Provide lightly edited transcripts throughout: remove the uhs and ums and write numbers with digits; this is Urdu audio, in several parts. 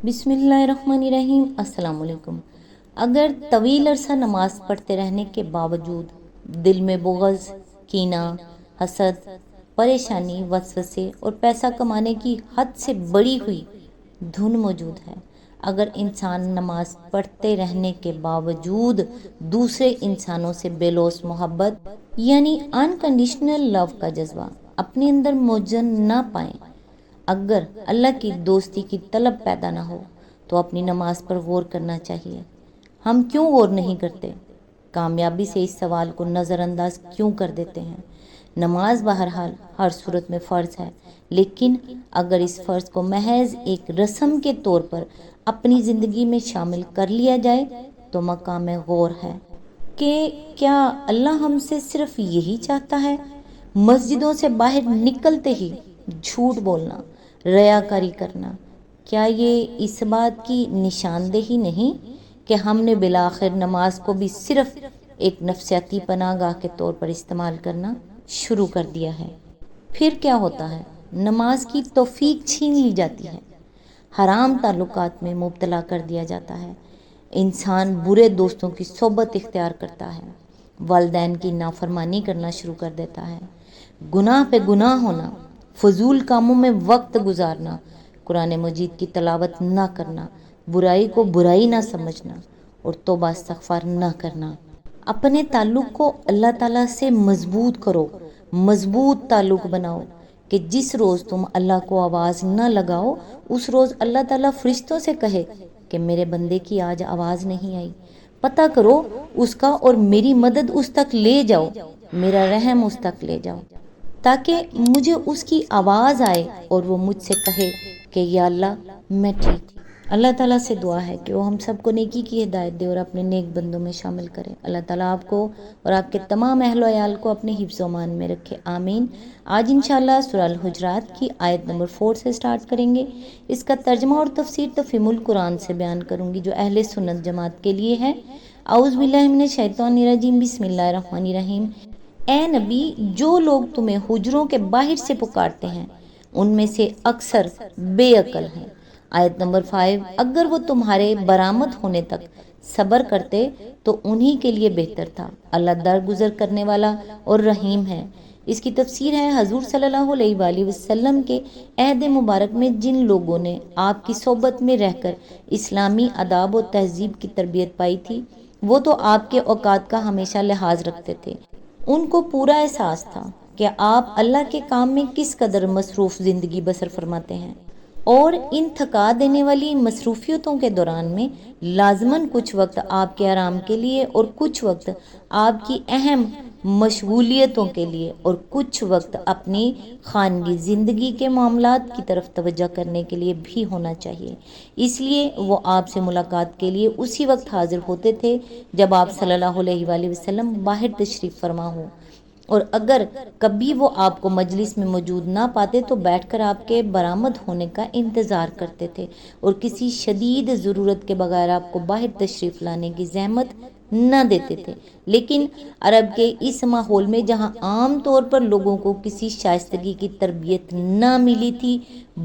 بسم اللہ الرحمن الرحیم۔ السلام علیکم۔ اگر طویل عرصہ نماز پڑھتے رہنے کے باوجود دل میں بغض، کینہ، حسد، پریشانی، وسوسے اور پیسہ کمانے کی حد سے بڑی ہوئی دھن موجود ہے، اگر انسان نماز پڑھتے رہنے کے باوجود دوسرے انسانوں سے بے لوث محبت یعنی انکنڈیشنل لو کا جذبہ اپنے اندر موجن نہ پائیں، اگر اللہ کی دوستی کی طلب پیدا نہ ہو تو اپنی نماز پر غور کرنا چاہیے۔ ہم کیوں غور نہیں کرتے؟ کامیابی سے اس سوال کو نظر انداز کیوں کر دیتے ہیں؟ نماز بہرحال ہر صورت میں فرض ہے، لیکن اگر اس فرض کو محض ایک رسم کے طور پر اپنی زندگی میں شامل کر لیا جائے تو مقام غور ہے کہ کیا اللہ ہم سے صرف یہی چاہتا ہے؟ مسجدوں سے باہر نکلتے ہی جھوٹ بولنا، ریاکاری کرنا، کیا یہ اس بات کی نشاندہی نہیں کہ ہم نے بالآخر نماز کو بھی صرف ایک نفسیاتی پناہ گاہ کے طور پر استعمال کرنا شروع کر دیا ہے؟ پھر کیا ہوتا ہے؟ نماز کی توفیق چھین لی جاتی ہے، حرام تعلقات میں مبتلا کر دیا جاتا ہے، انسان برے دوستوں کی صحبت اختیار کرتا ہے، والدین کی نافرمانی کرنا شروع کر دیتا ہے، گناہ پہ گناہ ہونا، فضول کاموں میں وقت گزارنا، قرآن مجید کی تلاوت نہ کرنا، برائی کو برائی نہ سمجھنا اور توبہ استغفار نہ کرنا۔ اپنے تعلق کو اللہ تعالیٰ سے مضبوط کرو، مضبوط تعلق بناؤ کہ جس روز تم اللہ کو آواز نہ لگاؤ اس روز اللہ تعالیٰ فرشتوں سے کہے کہ میرے بندے کی آج آواز نہیں آئی، پتہ کرو اس کا اور میری مدد اس تک لے جاؤ، میرا رحم اس تک لے جاؤ، تاکہ مجھے اس کی آواز آئے اور وہ مجھ سے کہے کہ یا اللہ میں ٹھیک ہوں۔ اللہ تعالیٰ سے دعا ہے کہ وہ ہم سب کو نیکی کی ہدایت دے اور اپنے نیک بندوں میں شامل کرے۔ اللہ تعالیٰ آپ کو اور آپ کے تمام اہل و عیال کو اپنے حفظ و امان میں رکھے، آمین۔ آج انشاءاللہ سورہ الحجرات کی آیت نمبر 4 سے سٹارٹ کریں گے۔ اس کا ترجمہ اور تفسیر تفہیم القرآن سے بیان کروں گی جو اہل سنت جماعت کے لیے ہے۔ اعوذ باللہ من الشیطان الرجیم، بسم اللہ الرحمن الرحیم۔ اے نبی، جو لوگ تمہیں حجروں کے باہر سے پکارتے ہیں ان میں سے اکثر بے عقل ہیں۔ آیت نمبر 5، اگر وہ تمہارے برآمد ہونے تک صبر کرتے تو انہی کے لیے بہتر تھا، اللہ درگزر کرنے والا اور رحیم ہے۔ اس کی تفسیر ہے، حضور صلی اللہ علیہ وآلہ وسلم کے عہد مبارک میں جن لوگوں نے آپ کی صحبت میں رہ کر اسلامی آداب و تہذیب کی تربیت پائی تھی وہ تو آپ کے اوقات کا ہمیشہ لحاظ رکھتے تھے، ان کو پورا احساس تھا کہ آپ اللہ کے کام میں کس قدر مصروف زندگی بسر فرماتے ہیں، اور ان تھکا دینے والی مصروفیتوں کے دوران میں لازماً کچھ وقت آپ کے آرام کے لیے اور کچھ وقت آپ کی اہم مشغولیتوں کے لیے اور کچھ وقت اپنی خانگی زندگی کے معاملات کی طرف توجہ کرنے کے لیے بھی ہونا چاہیے۔ اس لیے وہ آپ سے ملاقات کے لیے اسی وقت حاضر ہوتے تھے جب آپ صلی اللہ علیہ وآلہ وسلم باہر تشریف فرما ہو، اور اگر کبھی وہ آپ کو مجلس میں موجود نہ پاتے تو بیٹھ کر آپ کے برآمد ہونے کا انتظار کرتے تھے اور کسی شدید ضرورت کے بغیر آپ کو باہر تشریف لانے کی زحمت نہ دیتے تھے۔ لیکن عرب کے اس ماحول میں جہاں عام طور پر لوگوں کو کسی شائستگی کی تربیت نہ ملی تھی،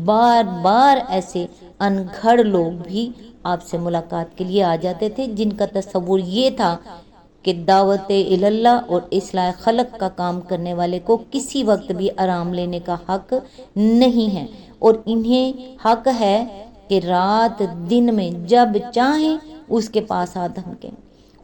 بار بار ایسے انگھڑ لوگ بھی آپ سے ملاقات کے لیے آ جاتے تھے جن کا تصور یہ تھا کہ دعوت اللہ اور اصلاح خلق کا کام کرنے والے کو کسی وقت بھی آرام لینے کا حق نہیں ہے، اور انہیں حق ہے کہ رات دن میں جب چاہیں اس کے پاس آ دھمکیں،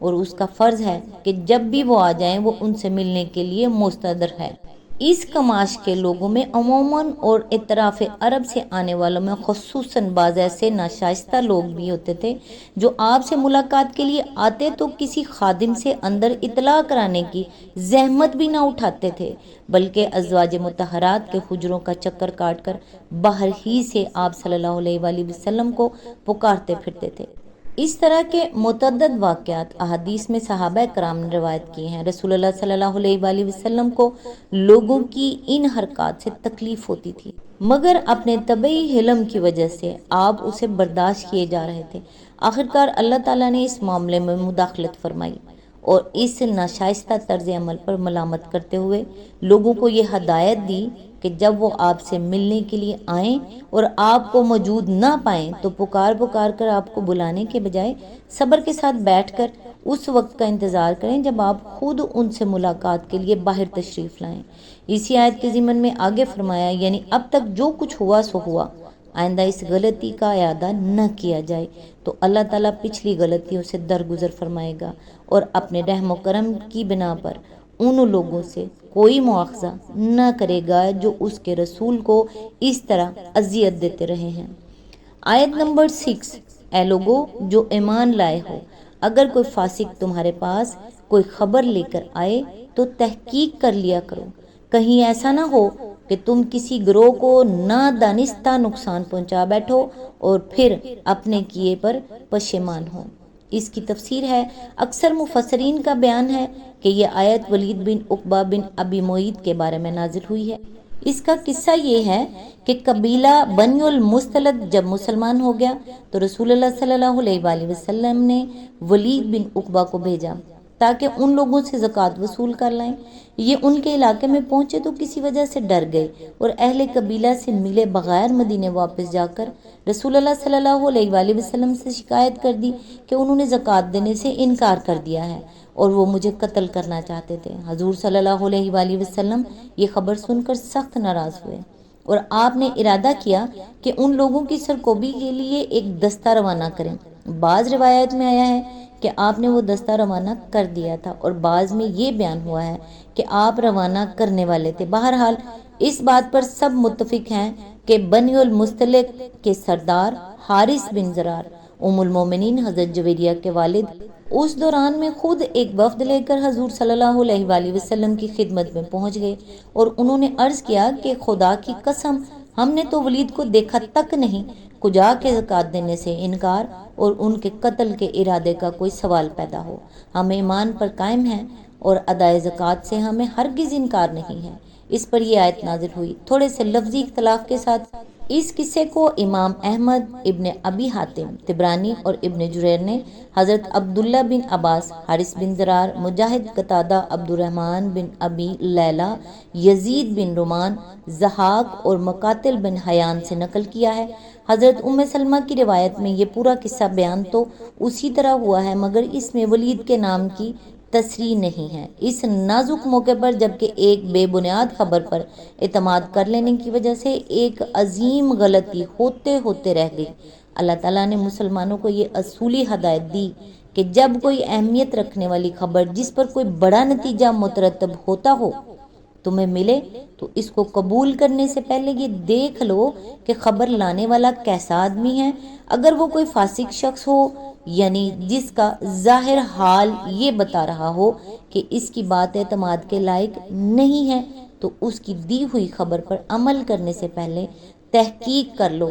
اور اس کا فرض ہے کہ جب بھی وہ آ جائیں وہ ان سے ملنے کے لیے مستعد ہے۔ اس کماش کے لوگوں میں عموماً اور اطراف عرب سے آنے والوں میں خصوصاً بعض ایسے ناشائستہ لوگ بھی ہوتے تھے جو آپ سے ملاقات کے لیے آتے تو کسی خادم سے اندر اطلاع کرانے کی زحمت بھی نہ اٹھاتے تھے، بلکہ ازواج مطہرات کے حجروں کا چکر کاٹ کر باہر ہی سے آپ صلی اللہ علیہ وآلہ وسلم کو پکارتے پھرتے تھے۔ اس طرح کے متعدد واقعات احادیث میں صحابہ کرام نے روایت کی ہیں۔ رسول اللہ صلی اللہ علیہ وآلہ وسلم کو لوگوں کی ان حرکات سے تکلیف ہوتی تھی، مگر اپنے طبعی حلم کی وجہ سے آپ اسے برداشت کیے جا رہے تھے۔ آخرکار اللہ تعالیٰ نے اس معاملے میں مداخلت فرمائی اور اس ناشائستہ طرز عمل پر ملامت کرتے ہوئے لوگوں کو یہ ہدایت دی کہ کہ جب وہ آپ سے ملنے کے لیے آئیں اور آپ کو موجود نہ پائیں تو پکار پکار کر آپ کو بلانے کے بجائے صبر کے ساتھ بیٹھ کر اس وقت کا انتظار کریں جب آپ خود ان سے ملاقات کے لیے باہر تشریف لائیں۔ اسی آیت کے ضمن میں آگے فرمایا یعنی اب تک جو کچھ ہوا سو ہوا، آئندہ اس غلطی کا اعادہ نہ کیا جائے تو اللہ تعالیٰ پچھلی غلطیوں سے درگزر فرمائے گا اور اپنے رحم و کرم کی بنا پر ان لوگوں سے کوئی مواخذہ نہ کرے گا جو اس کے رسول کو اس طرح اذیت دیتے رہے ہیں۔ آیت نمبر 6، اے لوگو جو ایمان لائے ہو، اگر کوئی فاسق تمہارے پاس کوئی خبر لے کر آئے تو تحقیق کر لیا کرو، کہیں ایسا نہ ہو کہ تم کسی گروہ کو نادانستہ نقصان پہنچا بیٹھو اور پھر اپنے کیے پر پشیمان ہو۔ اس کی تفسیر ہے، اکثر مفسرین کا بیان ہے کہ یہ آیت ولید بن عقبہ بن ابی معیط کے بارے میں نازل ہوئی ہے۔ اس کا قصہ یہ ہے کہ قبیلہ بنی المستلق جب مسلمان ہو گیا تو رسول اللہ صلی اللہ علیہ وآلہ وسلم نے ولید بن عقبہ کو بھیجا تاکہ ان لوگوں سے زکوٰۃ وصول کر لائیں۔ یہ ان کے علاقے میں پہنچے تو کسی وجہ سے ڈر گئے اور اہل قبیلہ سے ملے بغیر مدینے واپس جا کر رسول اللہ صلی اللہ علیہ وآلہ وسلم سے شکایت کر دی کہ انہوں نے زکوٰۃ دینے سے انکار کر دیا ہے اور وہ مجھے قتل کرنا چاہتے تھے۔ حضور صلی اللہ علیہ وآلہ وسلم یہ خبر سن کر سخت ناراض ہوئے اور آپ نے ارادہ کیا کہ ان لوگوں کی سرکوبی کے لیے ایک دستہ روانہ کریں۔ بعض روایت میں آیا ہے کہ آپ نے وہ دستہ روانہ کر دیا تھا اور بعض میں یہ بیان ہوا ہے کہ آپ روانہ کرنے والے تھے۔ بہرحال اس بات پر سب متفق ہیں کہ بنی المستلق کے سردار حارث بن زرار ام المومنین حضرت جویریہ کے والد اس دوران میں خود ایک وفد لے کر حضور صلی اللہ علیہ وآلہ وسلم کی خدمت میں پہنچ گئے اور انہوں نے عرض کیا کہ خدا کی قسم ہم نے تو ولید کو دیکھا تک نہیں، کجا کے زکوٰۃ دینے سے انکار اور ان کے قتل کے ارادے کا کوئی سوال پیدا ہو۔ ہم ایمان پر قائم ہیں اور ادائے زکوٰۃ سے ہمیں ہرگز انکار نہیں ہے۔ اس پر یہ آیت نازل ہوئی۔ تھوڑے سے لفظی اختلاف کے ساتھ اس قصے کو امام احمد، ابن ابی حاتم، طبرانی اور ابن جریر نے حضرت عبداللہ بن عباس، حارث بن زرار، مجاہد، قتادہ، عبد الرحمن بن ابی لیلہ، یزید بن رومان، ضحاک اور مقاتل بن حیان سے نقل کیا ہے۔ حضرت ام سلمہ کی روایت میں یہ پورا قصہ بیان تو اسی طرح ہوا ہے مگر اس میں ولید کے نام کی تصریح نہیں ہے۔ اس نازک موقع پر جبکہ ایک بے بنیاد خبر پر اعتماد کر لینے کی وجہ سے ایک عظیم غلطی ہوتے ہوتے رہ گئی، اللہ تعالیٰ نے مسلمانوں کو یہ اصولی ہدایت دی کہ جب کوئی اہمیت رکھنے والی خبر جس پر کوئی بڑا نتیجہ مترتب ہوتا ہو تمہیں ملے تو اس کو قبول کرنے سے پہلے یہ دیکھ لو کہ خبر لانے والا کیسا آدمی ہے۔ اگر وہ کوئی فاسق شخص ہو یعنی جس کا ظاہر حال یہ بتا رہا ہو کہ اس کی بات اعتماد کے لائق نہیں ہے تو اس کی دی ہوئی خبر پر عمل کرنے سے پہلے تحقیق کر لو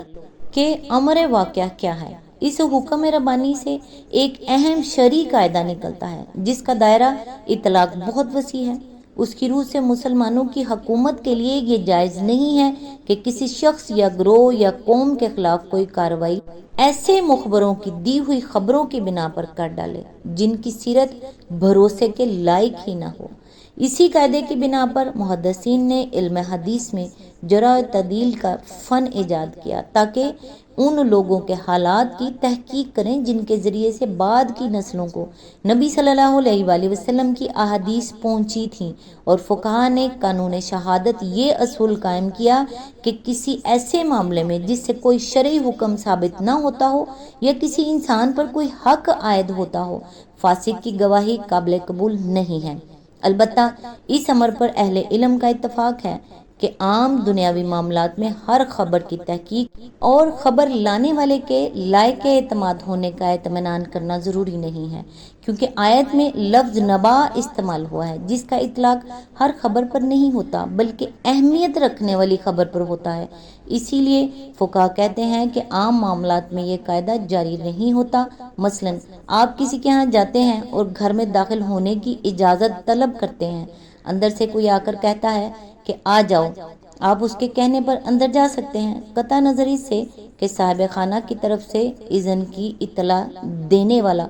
کہ امر واقعہ کیا ہے۔ اس حکم ربانی سے ایک اہم شرعی قاعدہ نکلتا ہے جس کا دائرہ اطلاق بہت وسیع ہے۔ اس کی روح سے مسلمانوں کی حکومت کے لیے یہ جائز نہیں ہے کہ کسی شخص یا گروہ یا قوم کے خلاف کوئی کارروائی ایسے مخبروں کی دی ہوئی خبروں کی بنا پر کر ڈالے جن کی سیرت بھروسے کے لائق ہی نہ ہو۔ اسی قاعدے کی بنا پر محدثین نے علم حدیث میں جرح و تعدیل کا فن ایجاد کیا تاکہ ان لوگوں کے حالات کی تحقیق کریں جن کے ذریعے سے بعد کی نسلوں کو نبی صلی اللہ علیہ وآلہ وسلم کی احادیث پہنچی تھیں، اور فقہا نے قانون شہادت یہ اصول قائم کیا کہ کسی ایسے معاملے میں جس سے کوئی شرعی حکم ثابت نہ ہوتا ہو یا کسی انسان پر کوئی حق عائد ہوتا ہو، فاسق کی گواہی قابل قبول نہیں ہے۔ البتہ اس امر پر اہل علم کا اتفاق ہے کہ عام دنیاوی معاملات میں ہر خبر کی تحقیق اور خبر لانے والے کے لائق اعتماد ہونے کا اطمینان کرنا ضروری نہیں ہے، کیونکہ آیت میں لفظ نبا استعمال ہوا ہے جس کا اطلاق ہر خبر پر نہیں ہوتا بلکہ اہمیت رکھنے والی خبر پر ہوتا ہے۔ اسی لیے فقہا کہتے ہیں کہ عام معاملات میں یہ قاعدہ جاری نہیں ہوتا۔ مثلا آپ کسی کے ہاں جاتے ہیں اور گھر میں داخل ہونے کی اجازت طلب کرتے ہیں، اندر سے کوئی آ کر کہتا ہے کہ آ جاؤ، آپ اس کے کہنے پر اندر جا سکتے ہیں، قطع نظر اس سے کہ صاحب خانہ کی طرف سے اذن کی اطلاع دینے والا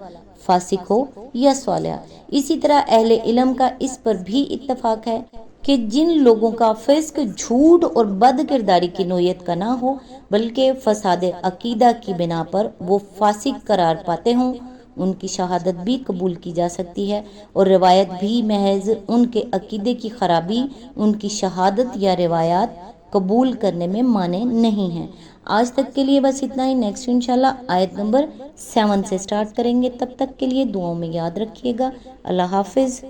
فاسق ہو یا صالح۔ اسی طرح اہل علم کا اس پر بھی اتفاق ہے کہ جن لوگوں کا فسق جھوٹ اور بد کرداری کی نوعیت کا نہ ہو بلکہ فساد عقیدہ کی بنا پر وہ فاسق قرار پاتے ہوں، ان کی شہادت بھی قبول کی جا سکتی ہے، اور روایت بھی محض ان کے عقیدے کی خرابی ان کی شہادت یا روایات قبول کرنے میں مانع نہیں ہے۔ آج تک کے لیے بس اتنا ہی، نیکسٹ انشاءاللہ آیت نمبر 7 سے سٹارٹ کریں گے۔ تب تک کے لیے دعاؤں میں یاد رکھیے گا۔ اللہ حافظ۔